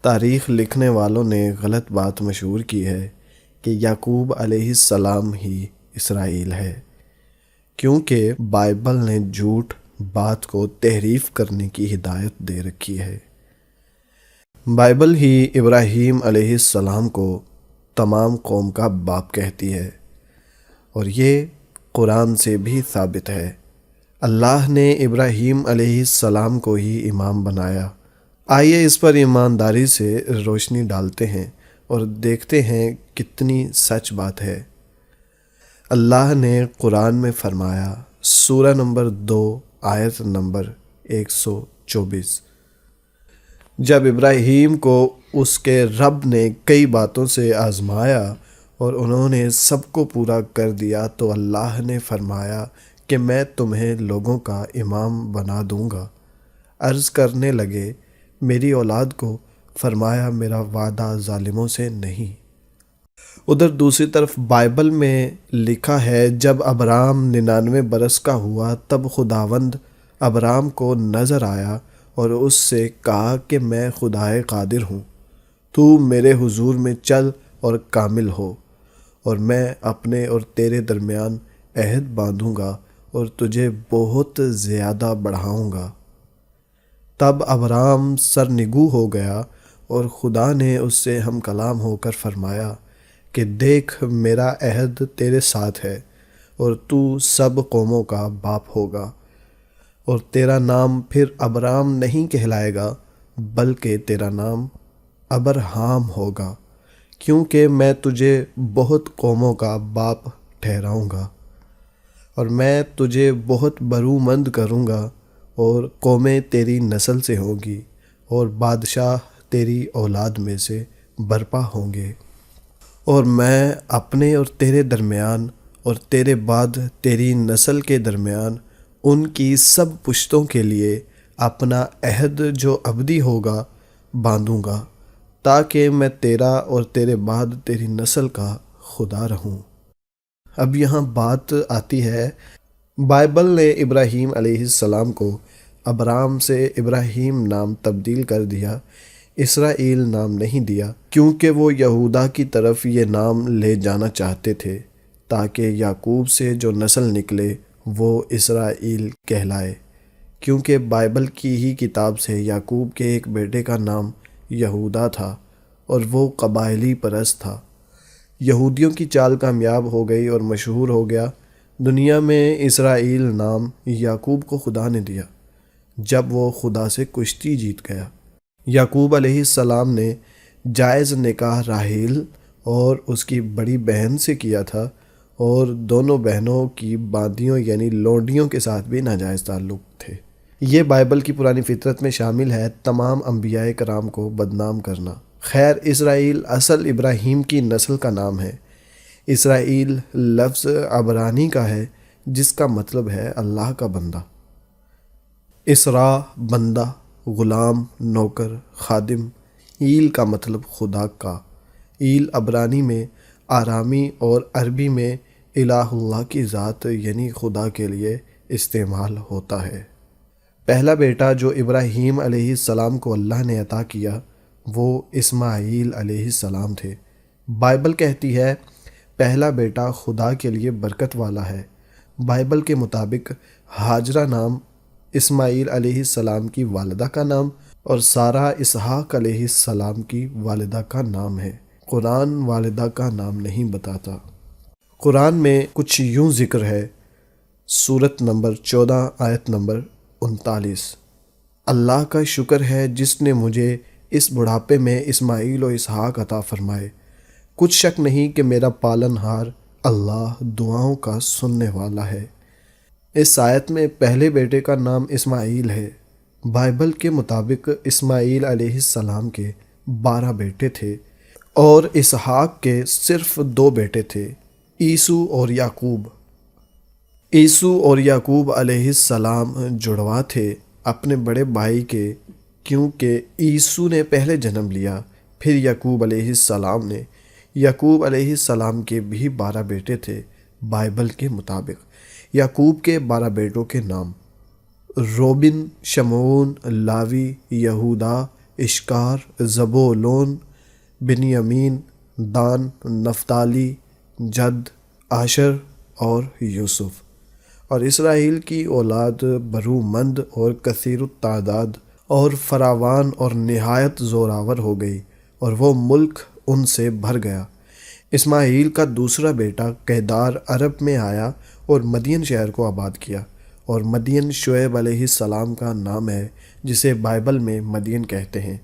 تاریخ لکھنے والوں نے غلط بات مشہور کی ہے کہ یعقوب علیہ السلام ہی اسرائیل ہے، کیونکہ بائبل نے جھوٹ بات کو تحریف کرنے کی ہدایت دے رکھی ہے۔ بائبل ہی ابراہیم علیہ السلام کو تمام قوم کا باپ کہتی ہے، اور یہ قرآن سے بھی ثابت ہے۔ اللہ نے ابراہیم علیہ السلام کو ہی امام بنایا۔ آئیے اس پر ایمانداری سے روشنی ڈالتے ہیں اور دیکھتے ہیں کتنی سچ بات ہے۔ اللہ نے قرآن میں فرمایا، سورہ نمبر 2 آیت نمبر 124، جب ابراہیم کو اس کے رب نے کئی باتوں سے آزمایا اور انہوں نے سب کو پورا کر دیا تو اللہ نے فرمایا کہ میں تمہیں لوگوں کا امام بنا دوں گا۔ عرض کرنے لگے، میری اولاد کو؟ فرمایا، میرا وعدہ ظالموں سے نہیں۔ ادھر دوسری طرف بائبل میں لکھا ہے، جب ابرام 99 برس کا ہوا تب خداوند ابرام کو نظر آیا اور اس سے کہا کہ میں خدائے قادر ہوں، تو میرے حضور میں چل اور کامل ہو، اور میں اپنے اور تیرے درمیان عہد باندھوں گا اور تجھے بہت زیادہ بڑھاؤں گا۔ تب ابرام سرنگوں ہو گیا اور خدا نے اس سے ہم کلام ہو کر فرمایا کہ دیکھ، میرا عہد تیرے ساتھ ہے اور تو سب قوموں کا باپ ہوگا، اور تیرا نام پھر ابرام نہیں کہلائے گا بلکہ تیرا نام ابرہام ہوگا، کیونکہ میں تجھے بہت قوموں کا باپ ٹھہراؤں گا، اور میں تجھے بہت برومند کروں گا، اور قومیں تیری نسل سے ہوں گی اور بادشاہ تیری اولاد میں سے برپا ہوں گے، اور میں اپنے اور تیرے درمیان اور تیرے بعد تیری نسل کے درمیان ان کی سب پشتوں کے لیے اپنا عہد جو ابدی ہوگا باندھوں گا، تاکہ میں تیرا اور تیرے بعد تیری نسل کا خدا رہوں۔ اب یہاں بات آتی ہے، بائبل نے ابراہیم علیہ السلام کو ابرام سے ابراہیم نام تبدیل کر دیا، اسرائیل نام نہیں دیا، کیونکہ وہ یہودا کی طرف یہ نام لے جانا چاہتے تھے تاکہ یعقوب سے جو نسل نکلے وہ اسرائیل کہلائے، کیونکہ بائبل کی ہی کتاب سے یعقوب کے ایک بیٹے کا نام یہودا تھا اور وہ قبائلی پرست تھا۔ یہودیوں کی چال کامیاب ہو گئی اور مشہور ہو گیا۔ دنیا میں اسرائیل نام یعقوب کو خدا نے دیا جب وہ خدا سے کشتی جیت گیا۔ یعقوب علیہ السلام نے جائز نکاح راحیل اور اس کی بڑی بہن سے کیا تھا، اور دونوں بہنوں کی باندیوں یعنی لونڈیوں کے ساتھ بھی ناجائز تعلق تھے۔ یہ بائبل کی پرانی فطرت میں شامل ہے تمام انبیاء کرام کو بدنام کرنا۔ خیر، اسرائیل اصل ابراہیم کی نسل کا نام ہے۔ اسرائیل لفظ عبرانی کا ہے جس کا مطلب ہے اللہ کا بندہ۔ اسرا بندہ، غلام، نوکر، خادم۔ ایل کا مطلب خدا کا۔ ایل عبرانی میں، آرامی اور عربی میں الہ اللہ کی ذات یعنی خدا کے لیے استعمال ہوتا ہے۔ پہلا بیٹا جو ابراہیم علیہ السلام کو اللہ نے عطا کیا وہ اسماعیل علیہ السلام تھے۔ بائبل کہتی ہے پہلا بیٹا خدا کے لیے برکت والا ہے۔ بائبل کے مطابق ہاجرہ نام اسماعیل علیہ السلام کی والدہ کا نام اور سارہ اسحاق علیہ السلام کی والدہ کا نام ہے۔ قرآن والدہ کا نام نہیں بتاتا۔ قرآن میں کچھ یوں ذکر ہے، سورت نمبر 14 آیت نمبر 39، اللہ کا شکر ہے جس نے مجھے اس بڑھاپے میں اسماعیل و اسحاق عطا فرمائے، کچھ شک نہیں کہ میرا پالن ہار اللہ دعاؤں کا سننے والا ہے۔ اس آیت میں پہلے بیٹے کا نام اسماعیل ہے۔ بائبل کے مطابق اسماعیل علیہ السلام کے 12 بیٹے تھے اور اسحاق کے صرف 2 بیٹے تھے، عیسو اور یعقوب۔ عیسو اور یعقوب علیہ السلام جڑواں تھے اپنے بڑے بھائی کے، کیونکہ عیسو نے پہلے جنم لیا، پھر یعقوب علیہ السلام نے۔ یعقوب علیہ السلام کے بھی 12 بیٹے تھے۔ بائبل کے مطابق یعقوب کے 12 بیٹوں کے نام: روبن، شمعون، لاوی، یہودا، اشکار، زبولون، بنیامین، دان، نفتالی، جد، آشر اور یوسف۔ اور اسرائیل کی اولاد برومند اور کثیر التعداد اور فراوان اور نہایت زوراور ہو گئی، اور وہ ملک ان سے بھر گیا۔ اسماعیل کا دوسرا بیٹا کیدار عرب میں آیا اور مدین شہر کو آباد کیا، اور مدین شعیب علیہ السلام کا نام ہے جسے بائبل میں مدین کہتے ہیں۔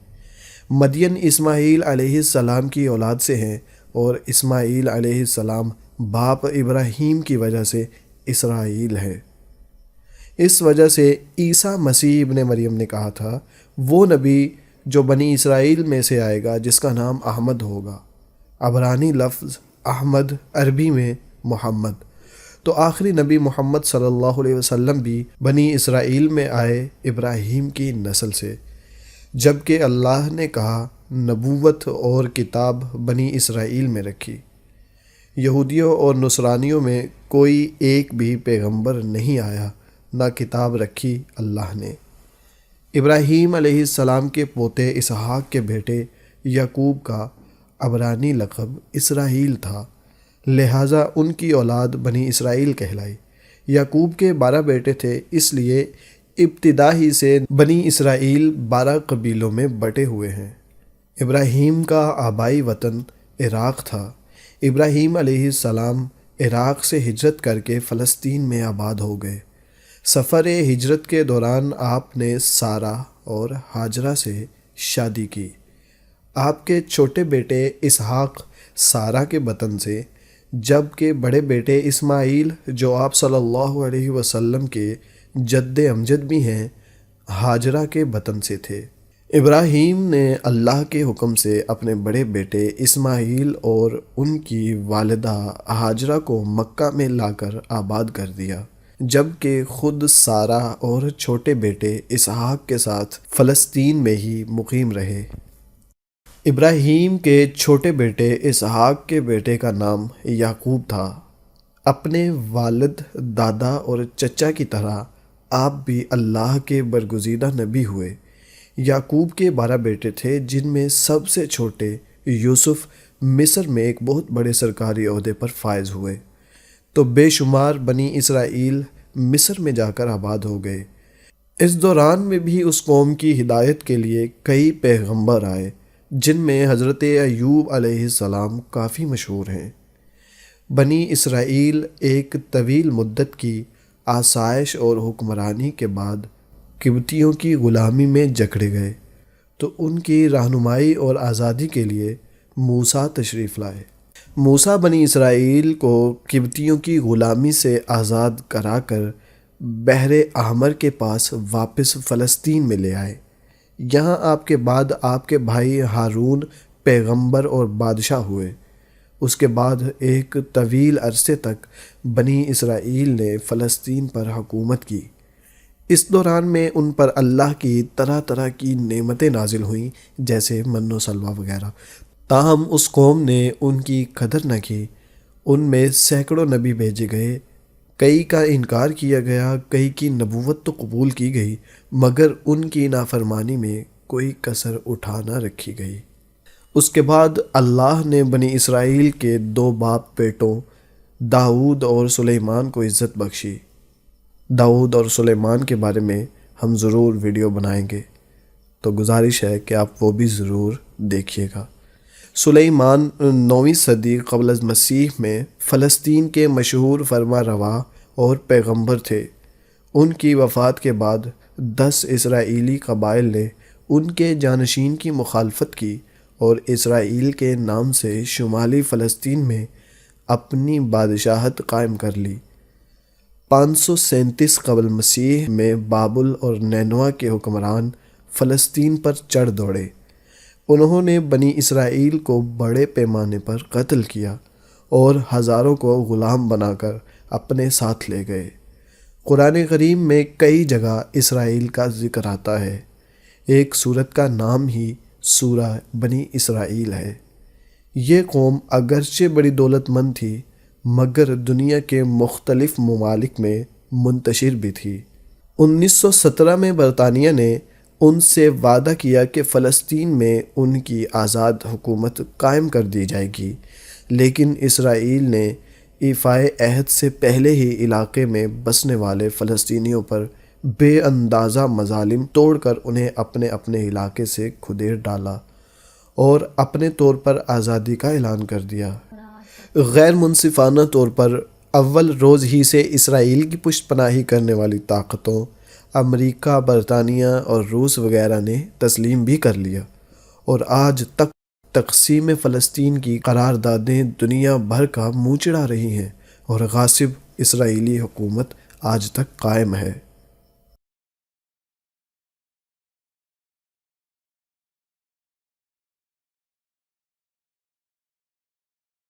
مدین اسماعیل علیہ السلام کی اولاد سے ہیں، اور اسماعیل علیہ السلام باپ ابراہیم کی وجہ سے اسرائیل ہے۔ اس وجہ سے عیسیٰ مسیح ابن مریم نے کہا تھا، وہ نبی جو بنی اسرائیل میں سے آئے گا جس کا نام احمد ہوگا۔ عبرانی لفظ احمد، عربی میں محمد۔ تو آخری نبی محمد صلی اللہ علیہ وسلم بھی بنی اسرائیل میں آئے ابراہیم کی نسل سے، جبکہ اللہ نے کہا نبوت اور کتاب بنی اسرائیل میں رکھی۔ یہودیوں اور نصرانیوں میں کوئی ایک بھی پیغمبر نہیں آیا، نہ کتاب رکھی اللہ نے۔ ابراہیم علیہ السلام کے پوتے اسحاق کے بیٹے یعقوب کا عبرانی لقب اسرائیل تھا، لہٰذا ان کی اولاد بنی اسرائیل کہلائی۔ یعقوب کے 12 بیٹے تھے، اس لیے ابتدا ہی سے بنی اسرائیل 12 قبیلوں میں بٹے ہوئے ہیں۔ ابراہیم کا آبائی وطن عراق تھا۔ ابراہیم علیہ السلام عراق سے ہجرت کر کے فلسطین میں آباد ہو گئے۔ سفر ہجرت کے دوران آپ نے سارہ اور ہاجرہ سے شادی کی۔ آپ کے چھوٹے بیٹے اسحاق سارہ کے بطن سے، جبکہ بڑے بیٹے اسماعیل جو آپ صلی اللہ علیہ وسلم کے جد امجد بھی ہیں، ہاجرہ کے بطن سے تھے۔ ابراہیم نے اللہ کے حکم سے اپنے بڑے بیٹے اسماعیل اور ان کی والدہ ہاجرہ کو مکہ میں لا کر آباد کر دیا، جبکہ خود سارہ اور چھوٹے بیٹے اسحاق کے ساتھ فلسطین میں ہی مقیم رہے۔ ابراہیم کے چھوٹے بیٹے اسحاق کے بیٹے کا نام یعقوب تھا۔ اپنے والد، دادا اور چچا کی طرح آپ بھی اللہ کے برگزیدہ نبی ہوئے۔ یعقوب کے 12 بیٹے تھے، جن میں سب سے چھوٹے یوسف مصر میں ایک بہت بڑے سرکاری عہدے پر فائز ہوئے، تو بے شمار بنی اسرائیل مصر میں جا کر آباد ہو گئے۔ اس دوران میں بھی اس قوم کی ہدایت کے لیے کئی پیغمبر آئے، جن میں حضرت ایوب علیہ السلام کافی مشہور ہیں۔ بنی اسرائیل ایک طویل مدت کی آسائش اور حکمرانی کے بعد قبطیوں کی غلامی میں جکڑے گئے، تو ان کی رہنمائی اور آزادی کے لیے موسیٰ تشریف لائے۔ موسیٰ بنی اسرائیل کو قبطیوں کی غلامی سے آزاد کرا کر بحر احمر کے پاس واپس فلسطین میں لے آئے۔ یہاں آپ کے بعد آپ کے بھائی ہارون پیغمبر اور بادشاہ ہوئے۔ اس کے بعد ایک طویل عرصے تک بنی اسرائیل نے فلسطین پر حکومت کی۔ اس دوران میں ان پر اللہ کی طرح طرح کی نعمتیں نازل ہوئیں، جیسے من و سلوہ وغیرہ، تاہم اس قوم نے ان کی قدر نہ کی۔ ان میں سینکڑوں نبی بھیجے گئے، کئی کا انکار کیا گیا، کئی کی نبوت تو قبول کی گئی، مگر ان کی نافرمانی میں کوئی کسر اٹھا نہ رکھی گئی۔ اس کے بعد اللہ نے بنی اسرائیل کے 2 باپ بیٹوں داؤد اور سلیمان کو عزت بخشی۔ داؤد اور سلیمان کے بارے میں ہم ضرور ویڈیو بنائیں گے، تو گزارش ہے کہ آپ وہ بھی ضرور دیکھیے گا۔ سلیمان 9ویں صدی قبل از مسیح میں فلسطین کے مشہور فرما رواں اور پیغمبر تھے۔ ان کی وفات کے بعد 10 اسرائیلی قبائل نے ان کے جانشین کی مخالفت کی اور اسرائیل کے نام سے شمالی فلسطین میں اپنی بادشاہت قائم کر لی۔ 537 قبل مسیح میں بابل اور نینوا کے حکمران فلسطین پر چڑھ دوڑے۔ انہوں نے بنی اسرائیل کو بڑے پیمانے پر قتل کیا اور ہزاروں کو غلام بنا کر اپنے ساتھ لے گئے۔ قرآن کریم میں کئی جگہ اسرائیل کا ذکر آتا ہے۔ ایک سورت کا نام ہی سورہ بنی اسرائیل ہے۔ یہ قوم اگرچہ بڑی دولت مند تھی، مگر دنیا کے مختلف ممالک میں منتشر بھی تھی۔ 1917 میں برطانیہ نے ان سے وعدہ کیا کہ فلسطین میں ان کی آزاد حکومت قائم کر دی جائے گی، لیکن اسرائیل نے ایفائے عہد سے پہلے ہی علاقے میں بسنے والے فلسطینیوں پر بے اندازہ مظالم توڑ کر انہیں اپنے اپنے علاقے سے کھدیر ڈالا اور اپنے طور پر آزادی کا اعلان کر دیا۔ غیر منصفانہ طور پر اول روز ہی سے اسرائیل کی پشت پناہی کرنے والی طاقتوں امریکہ، برطانیہ اور روس وغیرہ نے تسلیم بھی کر لیا، اور آج تک تقسیم فلسطین کی قراردادیں دنیا بھر کا منہ چڑھا رہی ہیں اور غاصب اسرائیلی حکومت آج تک قائم ہے۔